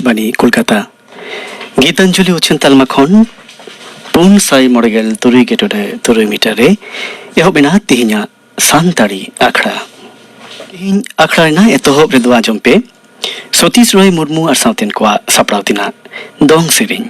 आकाशवाणी कोलकाता गीतांजलि उछन तालमा खन पुन साई मॉडगेल तुरुई गेटोडे तुरुई मीटर रे एहोबेना तिहिना सानताड़ी आखड़ा तिहिन आखड़ा ना एतोहब रे दुआ जम्पे सतीश रॉय मुर्मू और साउतेन कोआ सपड़ावतिना दोंग सेरिंग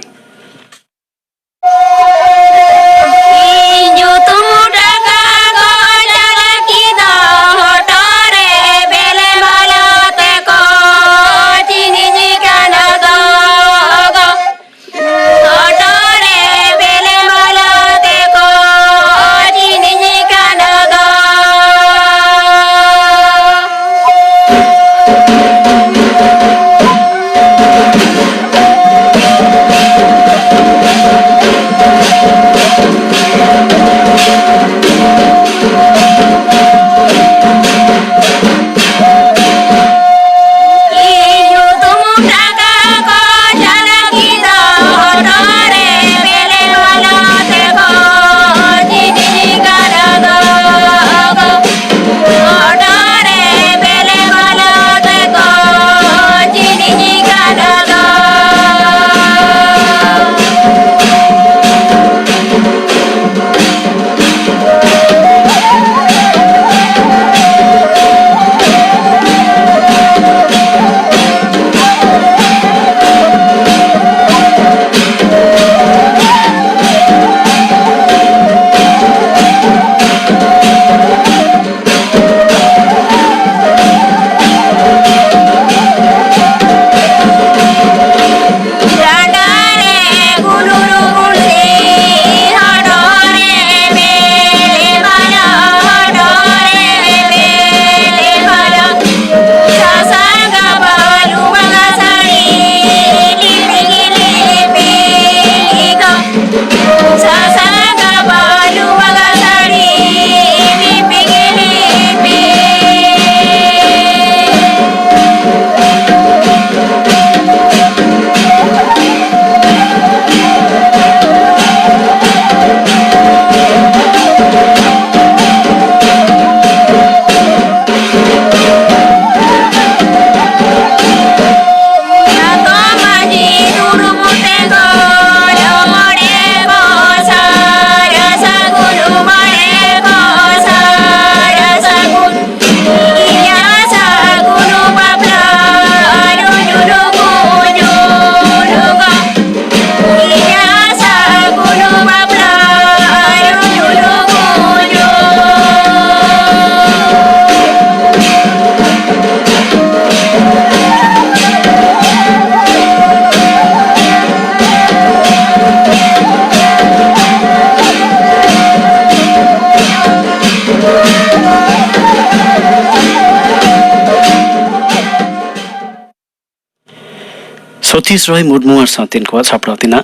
सतीश रॉय मुर्मू और साउतेन कोआ सपड़ावतिना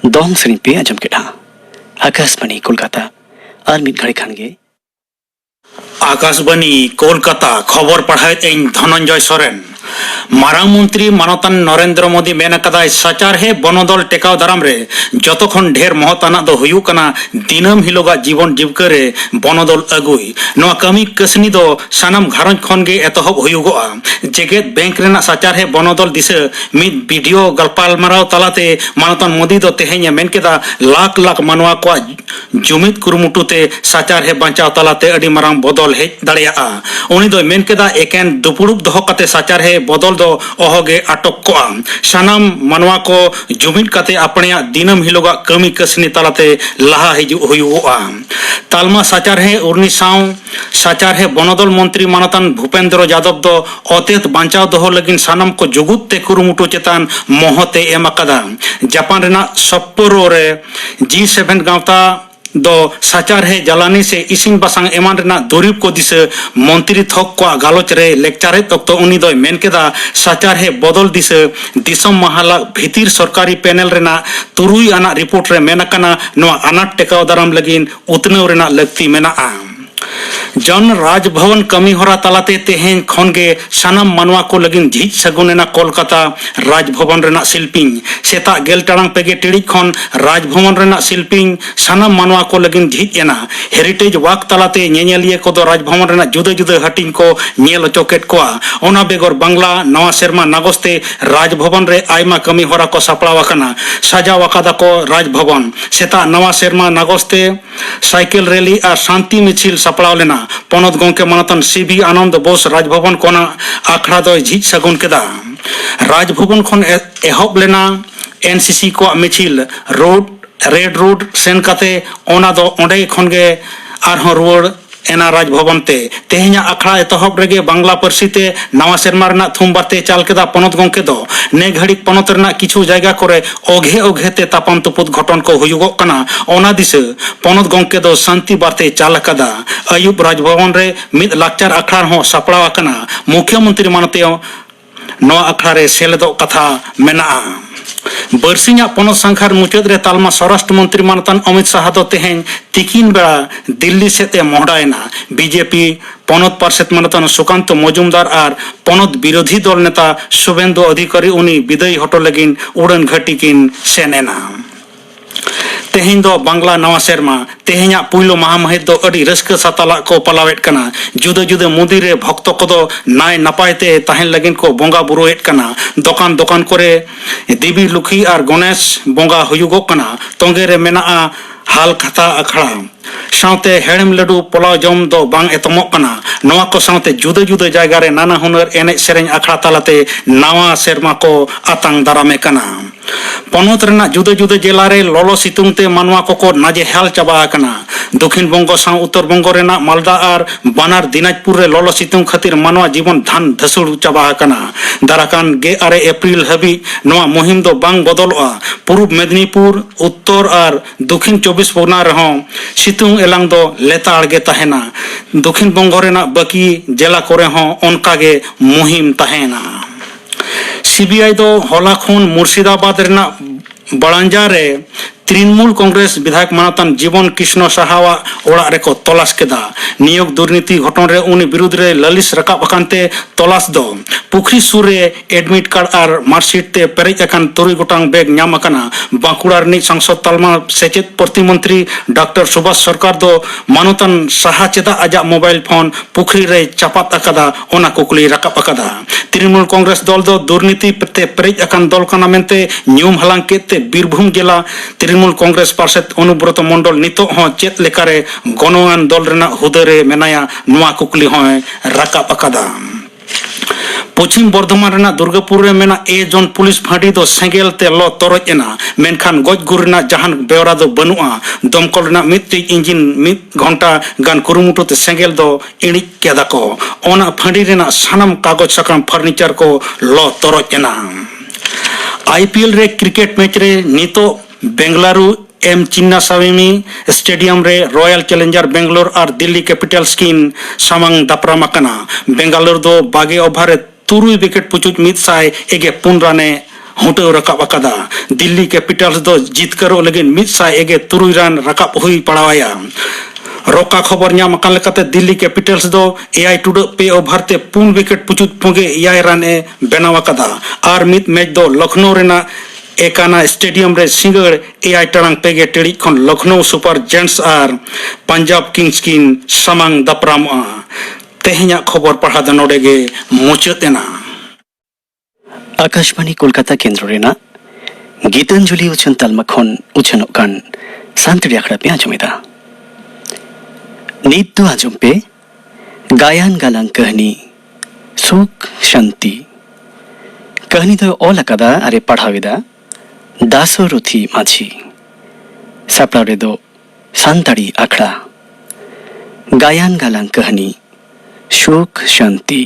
दोंग सेरिंग पे आजम केडा आकाशवाणी कोलकाता और मिट घड़ी खानगे आकाशवाणी कोलकाता खबर पढ़ाए धनंजय सोरेन मारांग मंत्री मानतान नरेंद्र मोदी मेन कदाय सचार है बनोदल टेकाव दाराम रे जतखन ढेर महताना दो हुयु कना दिनम हिलोगा जीवन जीवका रे बनोदल अगुई नोआ कमी कसनी दो सानाम घारंज खन गे एतहब हुयुगोआ जेगेत बैंक रेना सचार है बनोदल दिसे मिद वीडियो गल्पाल माराव तलाते मानतान मोदी दो तेहेnya मेन केदा लाख लाख मानवा को जुमिद कुरुमुटुते सचार है बांचाव तलाते अडी मारांग बदल हेज दाड़ेया उनी दो मेन केदा एकेन दुपुड़ुब दोहो कते सचार है बदल दो ओहोगे अटक को सानाम मानवा को जुमिद कते अपने दिनम हिलोगा कमी कसनी तलाते लहा हिजु हुयुगोआ तालमा सचार है उर्नी साव सचार है बनोदल मंत्री मानतान भूपेंद्र यादव दो अतेत बांचाव दोहो लगिन सानाम को जुगुते कुरुमुटु चेतान मोहते एम अकादा जापान रेना सप्पोरो रे G7 गावता दो सचार है जलानी से इसिन बासांग एमान रेना दुरीब को दिस मंत्री थक को गालोच रे लेक्चर तक उनी दो मेन केदा सचार है बदल दिस दिसम महाला भीतिर सरकारी पैनल रेना तुरुई आना रिपोर्ट रे मेना कना नो अनाट टेकाव दाराम लगिन उतनव रेना लगती मेना जन राजभवन कमी होरा तलाते तेहेन खनगे सानाम मानवा को लगिन झिज सगुनेना कोलकाता राजभवन रेना शिल्पिंग सेता गेल टांग पेगे टिड़ी खन राजभवन रेना शिल्पिंग सानाम मानवा को लगिन झिज एना हेरिटेज वाक तलाते नेनेलिए को दो राजभवन रेना जुदे जुदे हटिंग को नेल चौकेट कोआ ओना बेगर बांग्ला नवा सेरमा नागस्ते राजभवन रे आयमा कमी होरा को सापड़ावाकना साजावाकादा को राजभवन सेता नवा सेरमा नागस्ते साइकिल रैली और शांति मिছিল सापड़ाव लेना पनत गंके मानतन सीबी आनंद बोस राजभवन कोना आखड़ा दो झिज सगुन केदा राजभवन खन एहब लेना एनसीसी को मिছিল रोड रेड रोड सेन काते ओना दो ओंडे खनगे आरहों रुवाड़ एना राजभवन ते तेहेना आखड़ा एतहब रेगे बांग्ला पार्सीते नवा सेरमा रेना थुम बाते चाल केदा पनत गंके दो ने घड़ी पनत रेना किछु जायगा करे ओघे ओघेते तापाम तुपुत घटन को हुयुगोग कना ओना दिसे पनत गंके दो शांति बाते चाल कदा अयुब राजभवन रे मिद लाक्चर आखड़ा हो सापड़ाव कना मुख्यमंत्री मानते नवा आखड़ा रे सेलेदो कथा मेना बरसिंगा पनत संखार मुचाद रे तालमा स्वराष्ट्र मंत्री मानतान अमित शाह दो तेहेन तिकिन बेड़ा दिल्ली सेते मोहडायना बीजेपी पनत पार्षद मानतान सुकांत मजुमदार और पनत विरोधी दल नेता शुभेंदु अधिकारी उनी विदाई हटो लगिन उड़न घाटी किन सेनेना तेहेन दो बांग्ला नवा सेरमा तेहेना पुइलो महामहित दो अड़ी रस्क साताला को पलावेट कना जुदे जुदे मंदिर रे भक्त को दो नाय नपायते ताहेन लगिन को बोंगा बुरुएट कना दुकान दुकान करे देवी लुखी और गणेश बोंगा हुयुगो कना तोंगे रे मेना हाल खाता अखड़ा साउते हेड़म लड्डू पोलाव जम दो बांग एतमोग कना नवा को साउते जुदे जुदे जायगा रे नाना हुनर एने सेरें अखड़ा तालाते नवा सेरमा को आतंग दारामे कना पनत रेना जुदे जुदे जिला रे लोलो सितुंग ते मानवा को नाजे हाल चाबा कना दक्षिण बंग साउ उत्तर बंग रेना मालदा और बानार दिनाजपुर रे लोलो सितुंग खातिर मानवा जीवन धान धसुड़ चाबा कना दाराकान 2 एप्रिल हबी नवा मुहिम दो बांग बदलवा पूर्व मेदिनीपुर उत्तर और दक्षिण 24 परगना रहों सितुंग एलांग दो लेताड़ गे तहेना दक्षिण बंग रेना बाकी जिला कोरे हों ओनकागे मुहिम तहेना सीबीआई दो होला खून मुर्शिदाबाद रेना बड़ांजा रे तृणमूल कांग्रेस विधायक मानतान जीवन कृष्ण साहावा ओड़ा रे को तलाश केदा नियोग दुर्नीति घटन रे उनी विरुद्ध रे ललिस रकाब अकानते तलाश दो पुखरी सुर रे एडमिट कार्ड और मार्कशीट ते पेरेज अकान 3 गोटांग बैग ᱧᱟᱢ ᱟᱠᱟᱱᱟ बांकुड़ा ᱨᱤᱱᱤᱡ सांसद तालमा सेचेद प्रतिमंत्री डॉक्टर सुभाष सरकार दो मानतान साहा चेदा आजा मोबाइल फोन पुखरी रे चापात अकादा ओना कुकली रकाब अकादा तृणमूल कांग्रेस दल दो दुर्नीति ते पेरेज अकान दल काना मेनते ᱧᱩᱢ हालांग केते बीरभूम जिला तृणमूल कांग्रेस पार्षद अनुब्रत मंडल नितो हों चेत लेकारे गणवान दल रेना हुदरे मेनाया नुआ कुकली हों रकाब अकादा पश्चिम बर्धमान रेना दुर्गापुर रे मेना ए जन पुलिस फाड़ी दो सेंगेल ते लो तरज एना मेनखान गज गुर रेना जहान बेवरा दो बनुआ दमकल रेना मित इंजिन 1 घंटा गान कुरुमुटु ते सेंगेल दो इणी केदा को ओना फाड़ी रेना सानम कागज सकाम फर्नीचर को लो तरज एना आईपीएल रे क्रिकेट मैच रे नितो बेंगलुरु एम चिन्नास्वामी स्टेडियम रे रॉयल चैलेंजर बेंगलोर और दिल्ली कैपिटल्स किन सामंग दापराम अकना बेंगलुरु दो 2 ओवर 3 विकेट पुचुज 104 राने हुटो रकाब अकादा दिल्ली कैपिटल्स दो जीतकरो लगिन 103 रान रकाब हुई पड़ावाया रोका खबर ᱧᱟᱢ ᱟᱠᱟᱱ ᱞᱮᱠᱟᱛᱮ दिल्ली कैपिटल्स दो एआई टुडो पे ओवर ते 4 विकेट पुचुज पोगे 9 रान ए बेनाव अकादा और मित मैच दो लखनऊ रेना एकाना स्टेडियम रे सिंगड़ एआई टांग पेगे टेड़ी खन लखनऊ सुपर जेंट्स और पंजाब किंग्स किन सामंग दापराम तेहेना खबर पढ़ा द नोडेगे मुचातेना आकाशवाणी कोलकाता केंद्र रेना गीतांजलि उछन तालमा खन उछन कान शांति आखड़ा पे आजमेदा नीत दो आजम पे गायन गालांग कहनी सुख शांति कहनी दो ओल अकादा अरे पढ़ावेदा दासो रुथी माझी सापड़ावे दो सांताड़ी आखड़ा गायन गालांग कहनी सुख शांति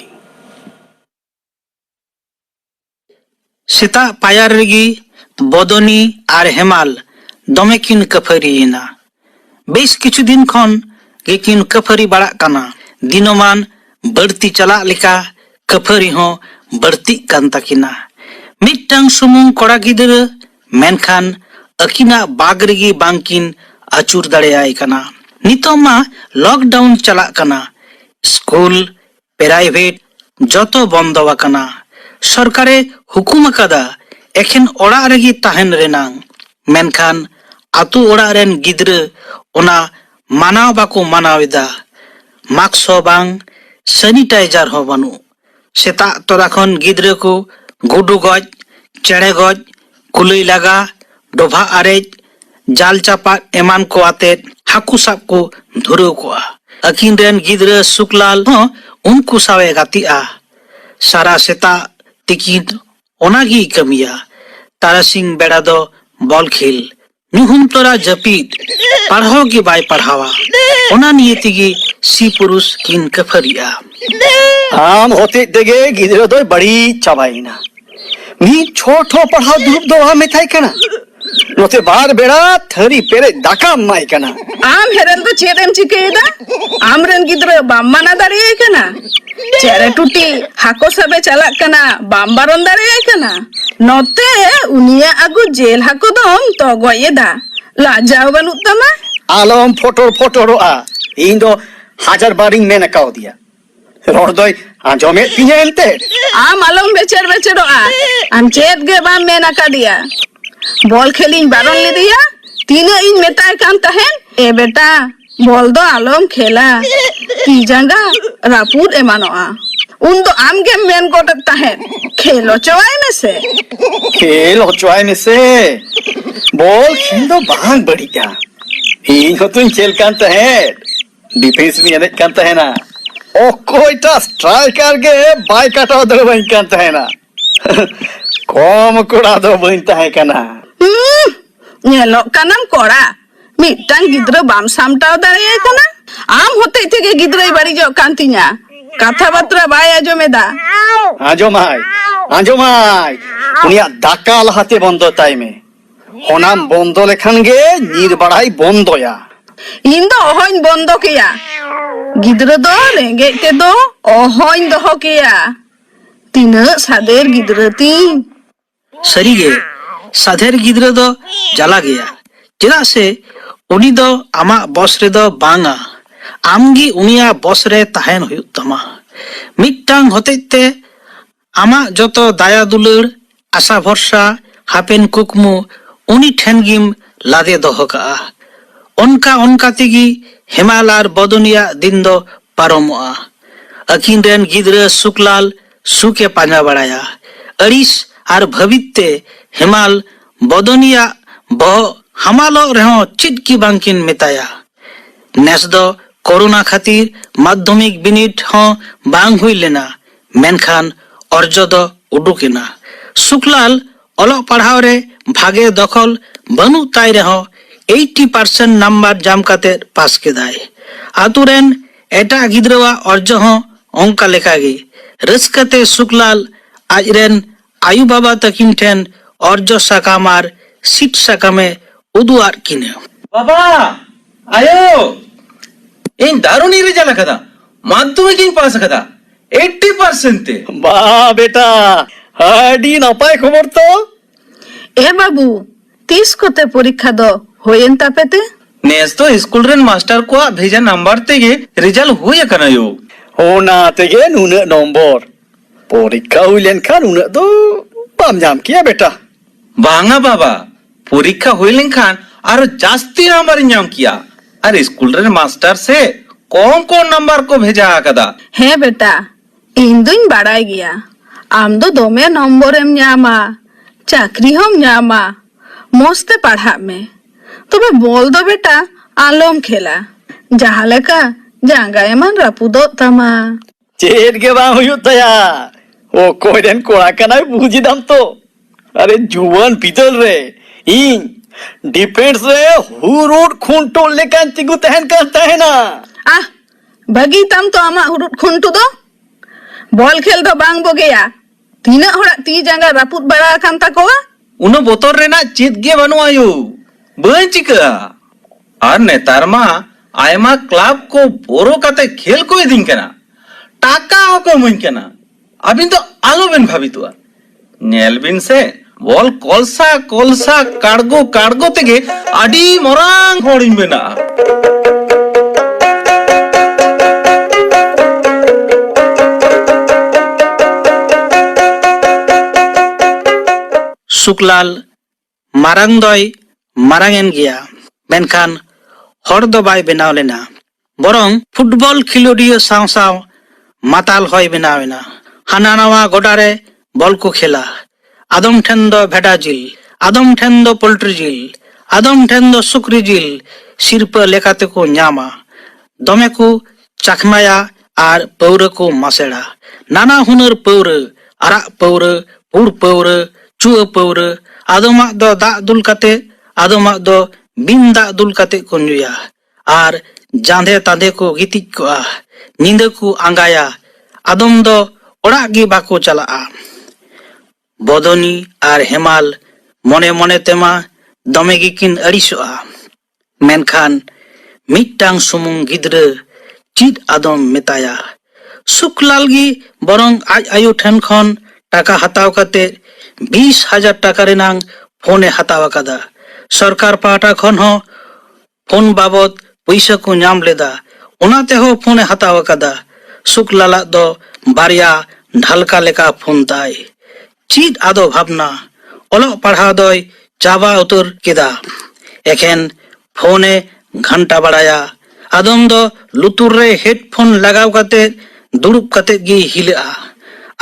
सेता पायार रेगी बदनी आर हेमाल दमे किन कफरीना बेस किछु दिन खन गेकिन कफरी बड़ा काना दिनमान बढ़ती चला लेका कफरी हो बढ़ती कान तकिना मिटटांग सुमुंग कोड़ा गिदर मेनखान अकिना बागरेगी बांकिन अचूर दड़े आय कना नितो मा लॉकडाउन चला कना স্কুল প্রাইভেট যত বন্ধ আকানা সরকারে হুকুম আকাদা এখেন ওড়াগ রেগি তাহেন রেনাং মেনখান আতু ওড়াগ রেন গিদ্রা ওনা মানাव बाको मानाव एदा मास्क हो बांग सैनिटाइजार हो बानु सेता तोरा खन गिद्रा को गुडू गज चेड़े गज कुलई लागा डोभा आरेज जाल चापा एमान को आते हाकू साब को धुरु को अकिन रेन गिद्रा सुकलाल हो उनको सावे गातिआ सारा सेता तिकिन ओनागी कमिया तारासिंग बेड़ा दो बॉल खेल नुहुम तोरा जपीद पढ़ाओ की बाय पढ़ावा ओना नियति सी पुरुष किन कफरिया आम होते देगे गिदरा दो बड़ी चाबाइना मी छोटो पढ़ाओ धूप दो में थाई कना नोते बार बेड़ा थरी पेरे दाका माई कना आम हेरन तो चेदम चिकेदा आमरन गिद्रा बाम्माना दाड़िये कना चेरे टूटी हाको सबे चला कना बाम्बारन दाड़िये कना नोते उनिया आगु जेल हाको दम तो गोयेदा लाजाव बनु तमा आलम फोटो आ इन दो हजार बारिंग में नकाव दिया रोड दोय आजोमे पिने एंते आम आलम बेचर आ आम चेद गे बाम में नका दिया बॉल खेलिंग बारन ले दिया तीना इन मेताय कान तहेन ए बेटा बॉल दो आलम खेला की जंगा रापुर एमानोआ उन दो आम के मेन कोटक तहेन खेलो चवाय में से खेल हो चुआई में से बॉल खेल दो बांग बड़ी क्या इन को तुम खेल कांता है डिफेंस में अनेक कांता है ना ओ कोई टा स्ट्राइकर के बाई काटा दो बन कांता है ना कौम कुड़ा दो बनता है कना नेलो कानम कोड़ा मिटांग गिद्रा बाम सामटाव दाड़िये कना आम होते थे गिद्रा बाड़ी जो कांतिया कथा बात्रा बाय आजोमेदा आजो माय उनिया दाका लहाते बंदो ताई में होनाम बंदो लेखन गे नीर बड़ाई बंदोया इन दो ओहन बंदो किया गिद्रा दो रेंगे ते दो ओहन दो किया तीन सादेर गिद्रा तीन सरीगे साधेर गिद्रा दो जला गया चेदा से उनी दो आमा बॉस रे दो बांगा आमगी उनिया बॉस रे ताहेन हुयुग तमा मिटांग होतेते आमा जतो दाया दुलर आशा भरसा हापेन कुकमु उनी ठेनगिम लादे दोहका ओनका तेगी हेमाल आर बदनिया दिन दो पारमोआ अकिन रेन गिद्रा सुकलाल सुके पांजा बड़ाया अड़िस आर भविते हेमाल बदनिया बह हमालो रहो चिट की बांकिन मेताया नेस दो कोरोना खातिर माध्यमिक बिनिट हो बांग हुई लेना मेनखान अर्जो दो उडुकेना सुकलाल ओलो पढ़ाव रे भागे दखल बनु ताई रहो 80% नंबर जाम काते पास के दाय आतुरेन एटा गिद्रवा अर्जो हो ओंका लेखागे रसकते सुकलाल आजरेन आयु बाबा तकिन ठेन अर्जो साकामार सीट साकामे उदुआर किने बाबा आयो इन दारुणी रिजल्ट कदा माध्यमिक इन पास कदा 80% ते बा बेटा हाडी नपाय खबर तो ए बाबू 30 कोते परीक्षा दो होयेन तापेते नेस तो स्कूल रेन मास्टर को भेजा नंबर तेगे रिजल्ट हुई कना यो होना तेगे नुने नंबर परीक्षा हुइलेन खान नुने दो बाम जाम किया बेटा बांगा बाबा परीक्षा हुई लेखान और जास्ती नंबर नाम किया और स्कूल रेन मास्टर से कौन नंबर को भेजा कदा हे बेटा इन दुन बाड़ाय गया आम दो दोमे नंबर एम न्यामा चाकरी हम न्यामा मस्ते पढ़ा में तबे बोल दो बेटा आलम खेला जहाँ लेका जांगा एमन रापुदो तमा चेत के बा हुयु तया ओ कोइरेन कोड़ा कना बुझी दाम तो अरे जुवान पितल रे इन डिफेंस रे हुरुट खून टोल लेकान तिगु तहन करता है ना आ भगी तम तो आमा हुरुट खुंटू दो बॉल खेल दो बांग बोगेया तीना होड़ा ती जांगा रापुद बड़ा कान ताकोवा उनो बोतोर रेना चेत गे बनु आयो बन चिका और नेतार मा आयमा क्लब को बोरो काते खेल को दिन कना टाका को मन कना अबिन तो आलो बेन भाभी तो नेल बिन से बॉल कोलसा कार्गो तेगे आडी मोरांग होड़िन बेना ᱥᱩᱠᱞᱟᱞ ᱢᱟᱨᱟᱝ ᱫᱚᱭ ᱢᱟᱨᱟᱝ ᱮᱱ ᱜᱮᱭᱟ, ᱢᱮᱱᱠᱷᱟन ᱦᱚᱲ ᱫᱚ ᱵᱟᱭ ᱵᱮᱱᱟᱣ ᱞᱮᱱᱟ, ᱵᱚᱨᱚᱝ ᱯᱷᱩᱴᱵᱚᱞ ᱠᱷᱮᱞᱳᱰᱤᱭᱟᱹ ᱥᱟᱶ ᱥᱟᱶ ᱢᱟᱛᱟᱞ ᱦᱚᱭ ᱵᱮᱱᱟᱣ ᱮᱱᱟ। ᱦᱟᱱᱟ ᱱᱟᱣᱟ ᱜᱚᱰᱟᱨᱮ ᱵᱚᱞ ᱠᱚ ᱠᱷᱮᱞᱟ, ᱟᱫᱚᱢ ᱴᱷᱮᱱ ᱫᱚ ᱵᱷᱮᱰᱟ ᱡᱤᱞ, ᱟᱫᱚᱢ ᱴᱷᱮᱱ ᱫᱚ ᱯᱳᱞᱴᱨᱤ ᱡᱤᱞ, ᱟᱫᱚᱢ ᱴᱷᱮᱱ ᱫᱚ ᱥᱩᱠᱨᱤ ᱡᱤᱞ ᱥᱤᱨᱯᱟᱹ ᱞᱮᱠᱟᱛᱮᱠᱚ ᱧᱟᱢᱟ। ᱫᱚᱢᱮ ᱠᱚ ᱪᱟᱠᱷᱱᱟᱭᱟ ᱟᱨ ᱯᱟᱹᱣᱨᱟᱹ ᱠᱚ ᱢᱟᱥᱮᱲᱟ। নানা হুনার পৌরে, আরাক পৌরে, পুর পৌরে, চুয়া পৌরে, আদমাক দ দাগ দুল কাতে, আদমাক দ বিন দাগ দুল কাতে কো ᱧᱩᱭᱟ। আর জাঁধে তাঁধে কো গিতিজ কোয়া, নিন্দে কো আঙ্গায়া, আদম দ ওড়াক গি বাকো চালাগᱼᱟ। বদনী আর হেমাল মনে মনে তেমা দমে গিকিন আড়িসᱚᱜᱼᱟ, মেনখান মিদটাং সুমুং গিদ্রাᱹ চিদ আদম মেতায়া। সুকলাল গি বরং আজ আয়ু ঠেন খন টাকা হাতাও কাতে 20,000 টাকা রেনাং ফোনে হাতাও আকাদা। সরকার পাহাটা খন হ ফোন বাবদ পয়সা কো ᱧᱟᱢ লেদা, ওনাতে হ ফোনে হাতাও আকাদা। সুকলালাক দ বারিয়া ঢালকা লেকা ফোন তাই। চিদ আদো ভাবনা, অলক পাড়হাও দয় চাবা উতর কেদা। এখেন ফোনে ঘান্টা বাড়ায়া, আদম দ লুতুর রে হেডফোন লাগাও কাতে দুড়ুব কাতে গি হিলা'a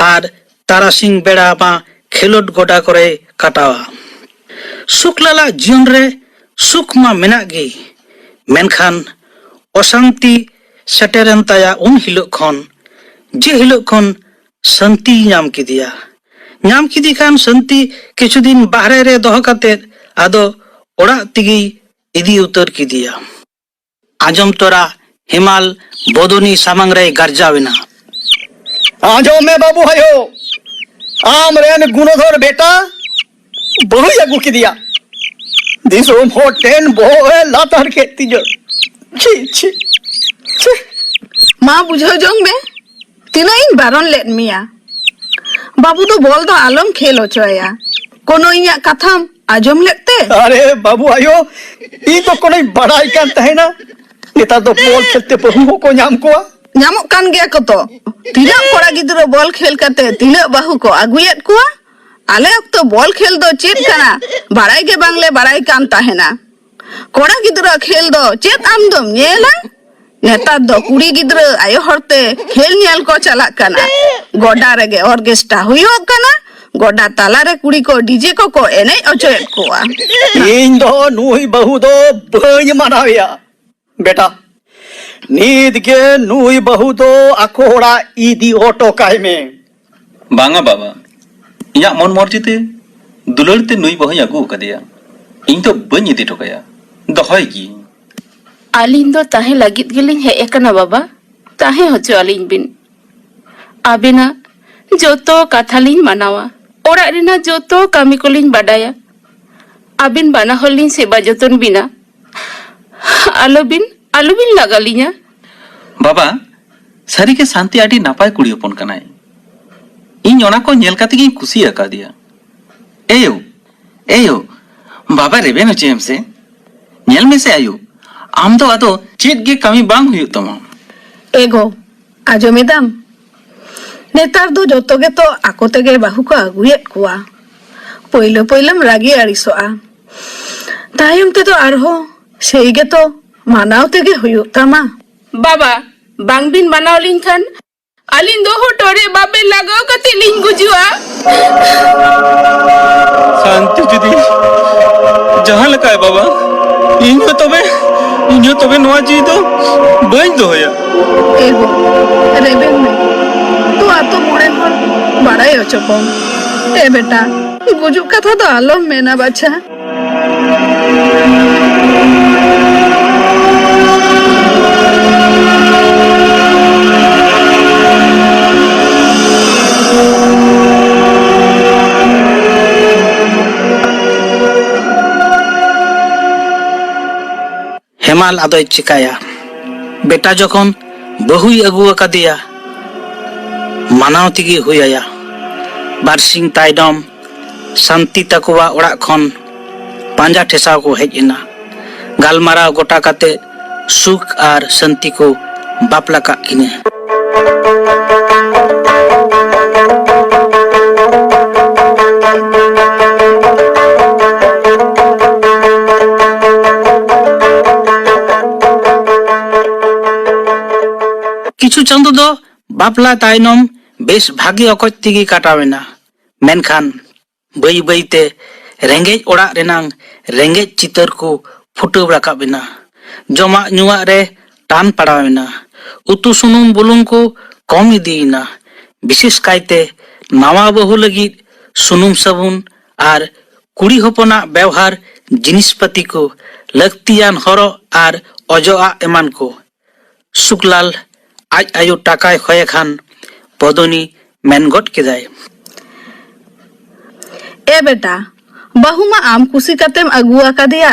আর তারাসিং বেড়া মা খেলোড গোডা করে কাটাওয়া। সুকলালা জীবন রে সুখ মা মেনাক গি, মেনখান অশান্তি সেটেরেন তায়া উন হিলোগ খন, যে হিলোগ খন শান্তি ᱧᱟᱢ ᱠᱮᱫᱮᱭᱟ। ᱧᱟᱢ ᱠᱮᱫᱮ ᱠᱷᱟᱱ ᱥᱟᱱᱛᱤ ᱠᱤᱪᱷᱩ ᱫᱤᱱ ᱵᱟᱦᱨᱮ ᱨᱮ ᱫᱚᱦᱚ ᱠᱟᱛᱮᱫ ᱟᱫᱚ ᱚᱲᱟᱜ ᱛᱮᱜᱮ ᱤᱫᱤ ᱩᱛᱟᱹᱨ ᱠᱮᱫᱮᱭᱟ। আজম তোরা হেমাল বদনী সামাং রে গার্জাও এনা। आजो में बाबू हयो आम रेन गुणधर बेटा बहु अगू की दिया दिसोम होटेन बोए लातार के तिजो छी छी छी। মা বুঝাও জং বে, তিনাই বারণ লেট মিয়া। বাবু তো বল দো আলম খেল হচয়া, কোনো ইয়া কথাম আজম লেতে। अरे बाबू आयो ई तो कोई बड़ाई कान तहेना नेता तो बोल खेलते बहु को नाम को ᱧᱟᱢᱚᱜ ᱠᱟᱱ ᱜᱮᱭᱟ ᱠᱚ ᱛᱚ, ᱛᱤᱱᱟᱹᱜ ᱠᱚᱲᱟ ᱜᱤᱫᱽᱨᱟᱹ ᱵᱚᱞ ᱠᱷᱮᱞ ᱠᱟᱛᱮ ᱛᱤᱱᱟᱹᱜ ᱵᱟᱹᱦᱩ ᱠᱚ ᱟᱹᱜᱩᱭᱮᱫ ᱠᱚᱣᱟ। ᱟᱞᱮ ᱚᱠᱛᱚ ᱵᱚᱞ ᱠᱷᱮᱞ ᱫᱚ ᱪᱮᱫ ᱠᱟᱱᱟ ᱵᱟᱲᱟᱭ ᱜᱮ ᱵᱟᱝᱞᱮ ᱵᱟᱲᱟᱭ ᱠᱟᱱ ᱛᱟᱦᱮᱱᱟ। ᱠᱚᱲᱟ ᱜᱤᱫᱽᱨᱟᱹ ᱠᱷᱮᱞ ᱫᱚ ᱪᱮᱫ ᱟᱢ ᱫᱚᱢ ᱧᱮᱞᱟ? নেতার দ কুড়ি গিদ্রা আয়ো হরতে খেল ᱧᱮᱞ কো চালাক কানা, গডা রেগে অর্কেস্ট্রা হুইওক কানা, গডা তালারে কুড়ি কো ডিজে কো এনে অচয়েত কোয়া। इन दो नुई बहु दो बई मनाविया बेटा नीद के नुई बहु दो अकोड़ा ईदी ऑटो काय में बांगा बाबा इया मन मर्जीते दुलड़ते नुई बहु अगू कदिया इन तो बन इदी ठोकाया दहय की। आलिन दो ताहे लगित गेलिन हे एकना बाबा, ताहे होचो आलिन बिन। आबेना जोतो काथालिन मानावा, ओड़ा रेना जोतो कामी कोलिन बाडाया। आबिन बाना होलिन सेबा जतन बिना, आलो बिन लगालिना। बाबा सारी के शांति आडी नापाय कुड़ी हपन कनाय, इन ओना को नेल काते गिन खुशी आका दिया। एयो बाबा रेबेन होचे हमसे नेल में से आयो आम तो आदो चेत गे कामी बांग हुयु तमा। এগো আজমেদাম, নেতার দো যত গে তো আকো তেগে বাহু কো আগুয়েত কোয়া। পইলো পইলাম রাগি আড়িসোয়া, তাইম তে তো আরহো সেই গে তো মানাও তেগে হুয়ুক তামা। बाबा बांग बिन बनाओ लिन खान आलिन दो हो टोरे बाबे लगाओ कते लिन गुजुआ। शांति जुदी जहां लकाय बाबा इन तबे नवा जी तो बई दोया। এগো রেবেন মে তো আতো মনে হল বাড়াই অচো কম। এ বেটা গুজুক কথা তো আলম মেনা বাছা। হেমাল আদয় চিকায়া, বেটা যখন বহুই আগুয়া কাদিয়া মানাও তিগি হুইয়া। বারসিং তাইডম শান্তি তাকুয়া ওড়াক খন পাঞ্জা ঠেসাও কো হেজ এনা। গালমারাও গোটা কাতে সুখ আর শান্তি কো বাপলা কাক কিনে। चांदो दो बापला तायनम बेस भागी अकज तेगी काटावेना मेनखान बई बईते रेंगेज ओड़ा रेनांग रेंगेज चितर को फुटाव राकाबेना जमा नुआ रे टान पड़ावेना उतु सुनुम बुलुंग को कम इदीना विशेष कायते नावा बहु लगी सुनुम साबुन आर कुड़ी होपना व्यवहार जिनिसपाती को लक्तियान हरो आर अजोआ एमान को सुकलाल आज आयु टाकाय खोए खान बदनी मेनगट केदाय ए बेटा बहु मा आम कुसी कतेम अगु आकादिया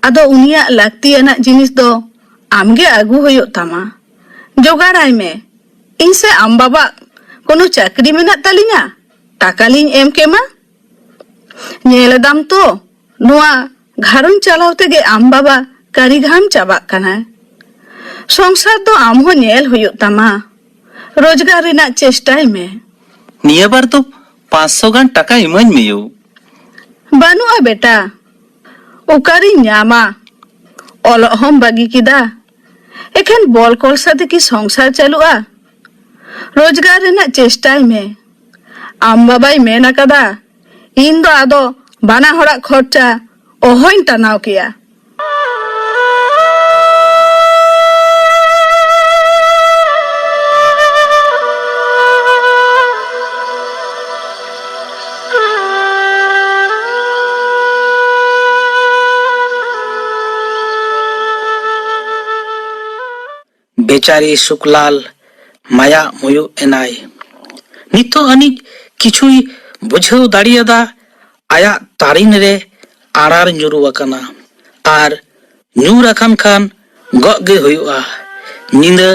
आदो उनिया लाक्तियाना जिनिस दो आमगे अगु होयो तामा जोगाड़ाय में इनसे आम बाबा कोनो चाकरी मेना तालिया टाका लिंग एम केमा नेलदाम तो नुआ घारन चलावते गे आम बाबा कारीघाम चाबा कना संसार दो आम हो नेल होयो तामा रोजगार रेना चेष्टाय में निया बार तो 500 गान टाका इमाज में यो बानुआ बेटा उकारी न्यामा ओलो हम बागी किदा एखन बॉल कॉल साथे की संसार चलुआ रोजगार रेना चेष्टाय में आम बाबाई मेना कदा इन दो आदो बाना हड़ा खर्चा ओहोइन तनाव किया बेचारी सुकलाल माया मुयु एनाय नितो अनिक किछुई बुझाव दाड़ियादा आया तारिन रे आड़ार nyuru akana आर nyur akan खान गग गे हुआ निंदा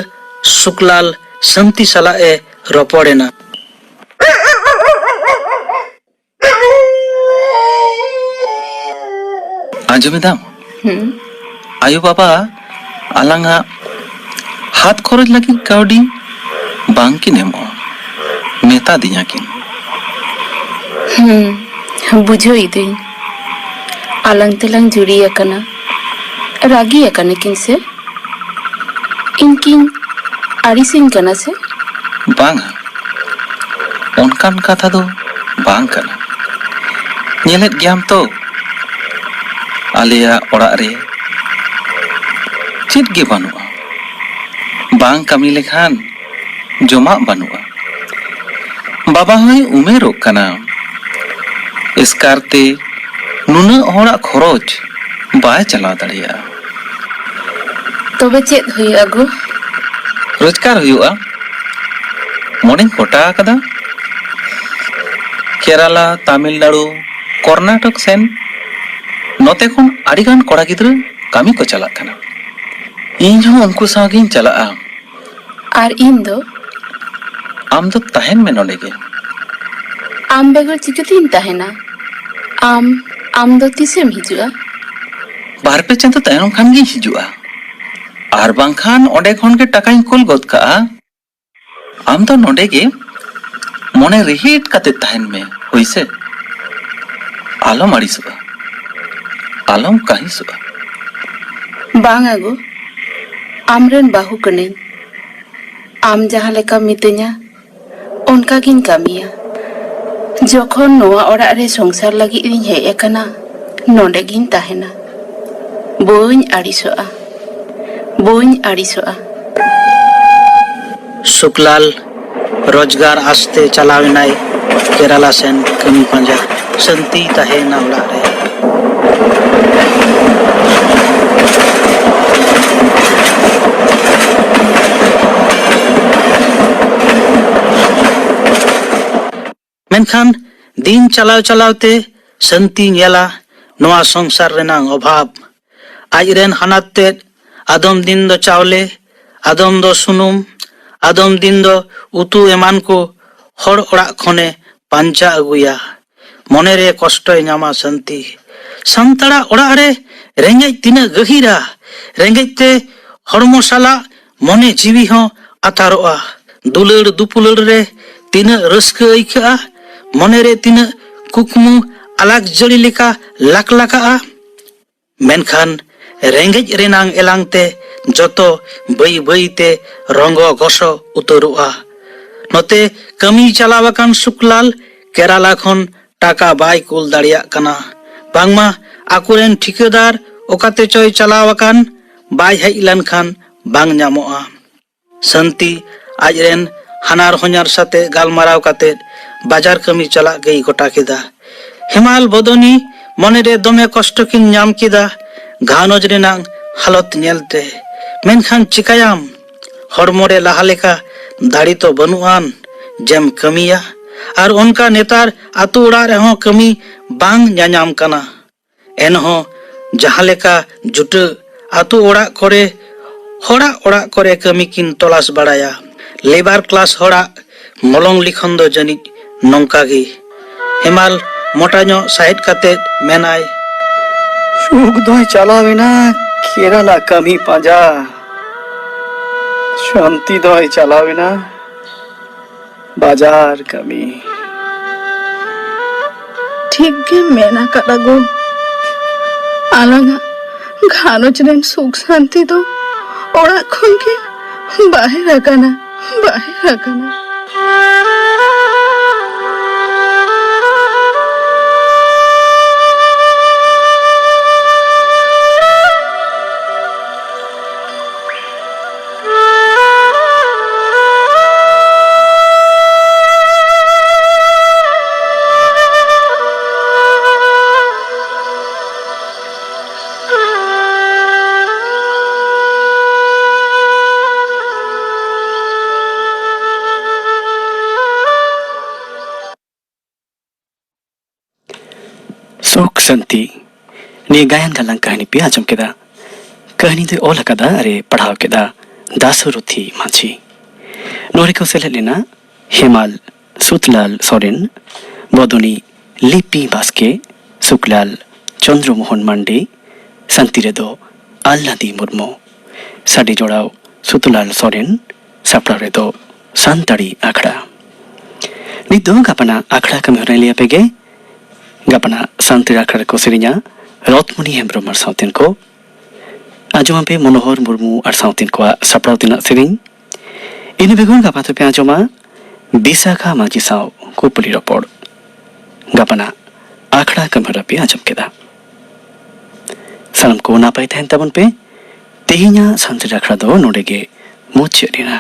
सुकलाल संति सला ए रपोड़ेना आंजमेदाम आयु बाबा आलांगा हाथ खरच लगी काउडी बांग की नेमो मेता दिया किन बुझो इदुई आलंग तेलंग जुड़ी अकना रागी अकने किन से इनकिन आरिसिन कना से बांगा उनकान कथा दो बांग कना नेलेत गयाम तो आलिया ओड़ा रे चित गे बानुआ बांग कमी लेखान जमा बानुआ बाबा हई उमेरोग कना इसकारते नुना होड़ा खरोच बाय चला दड़िया तबे चेत हुई अगो रोजगार हुआ मोने कोटा कदा केरला तमिलनाडु कर्नाटक सेन नोते खन आडिगान कोड़ा गिद्रा कामी को चला कना इन जो उनको सागिन चला आर इन दो आम दो तहन में नोलेगे आम बेगर चिकतिन तहना आम दो तिसेम हिजुआ बार पे चंद तहन खान गी हिजुआ आर बांखान ओडे खन के टाका कुल गोद का आम दो नोडेगे मोने रिहिट काते तहन में होइसे आलम आड़िसुआ आलम काहिसुआ बांग अगो आमरेन बाहु कने आम जहां लेका मितenya उनका गिन कामिया जोखन नोआ ओड़ा रे संसार लगी इन हे एकना नोडे गिन ताहेना बोइन आड़िसोआ सुकलाल रोजगार आस्ते चलावेनाय केरला सेन कमी पंजा संति ताहेना ओड़ा रे मेनखान दिन चलाव चलावते संति नेला नोआ संसार रेनांग अभाव आजरेन हानाते आदम दिन दो चावले आदम दो सुनुम आदम दिन दो उतु एमान को हर ओड़ा खने पांचा अगुया मने रे कष्ट नामा संति संतड़ा ओड़ा रे रेंगेज तिना गहिरा रेंगेजते हड़मो साला मने जीवी हो आतारोआ दुलड़ दुपुलड़ रे तिना रस्क आइका मने रे तिना कुकमु अलग जड़ी लेका लाक Laka मेनखान ranges रेनांग एलांगते joto bai bai te rongo goso uturua. Note kami chalawakan Suklal Kerala khon taka bai kul dariyak kana. Bangma akuren ठिकेदार okate choy chalawakan bai hej lenkhan bang nyamoa. Santi ajren hanar honyar sate galmaraw kate bajar kami chalak gei gota keda. Hemal Bodoni monere dome kosto kin nyam keda ghanoj renang halot nyelte. Menkhan chikayam hormore laha leka dari to banuan jem kamiya ar onka netar atu oড়ᱟᱜ rehon kami bang nyanyam kana. Enho jaha leka juta atu oড়াᱜ kore hoড়াᱜ oড়াᱜ kore kami kin tolas baraya. Labor class hoড়াᱜ molong likhon do janij nongka gi. Hemal motanyo sahit kate menai. সুখ দয় চালাবে না কেরালা কামি পাঁজা, শান্তি দয় চালাবে না বাজার কামি। ठीक गे मेना कदा गो आलांगा घानोच रेन सुख शांति दो ओड़ा खन के बाहर आकाना बाहर आकाना। सुख शांति ने गायन गालां कहानी पे आजम केदा कहानी दे ओला कदा अरे पढ़ाव केदा दासुरुथी माछी नोरे को सेले लेना हेमाल सुतलाल सोरेन बदनी लिपि बास्के सुकलाल चंद्रमोहन मांडे शांति रेदो आल्लादी मुर्मू साडी जोड़ाव सुतलाल सोरेन सापड़ा रेदो सांताड़ी आखड़ा निदो गापना आखड़ा कमी होने लिया पेगे गापना शांति आखड़ा को सेरिया रत्मनी हेम्ब्रम और साउथिन को आजमा पे मनोहर मुर्मू और साउथिन को सापड़ा दिना सेरिंग इन बेगुन गापा तो पे आजमा बिसाखा माजी साव को पुली रपोड़ गापना आखड़ा कमरा पे आजम केदा सलाम को ना पाई थे तबन पे तेहिया शांति आखड़ा दो नोडेगे मुच्छेरिना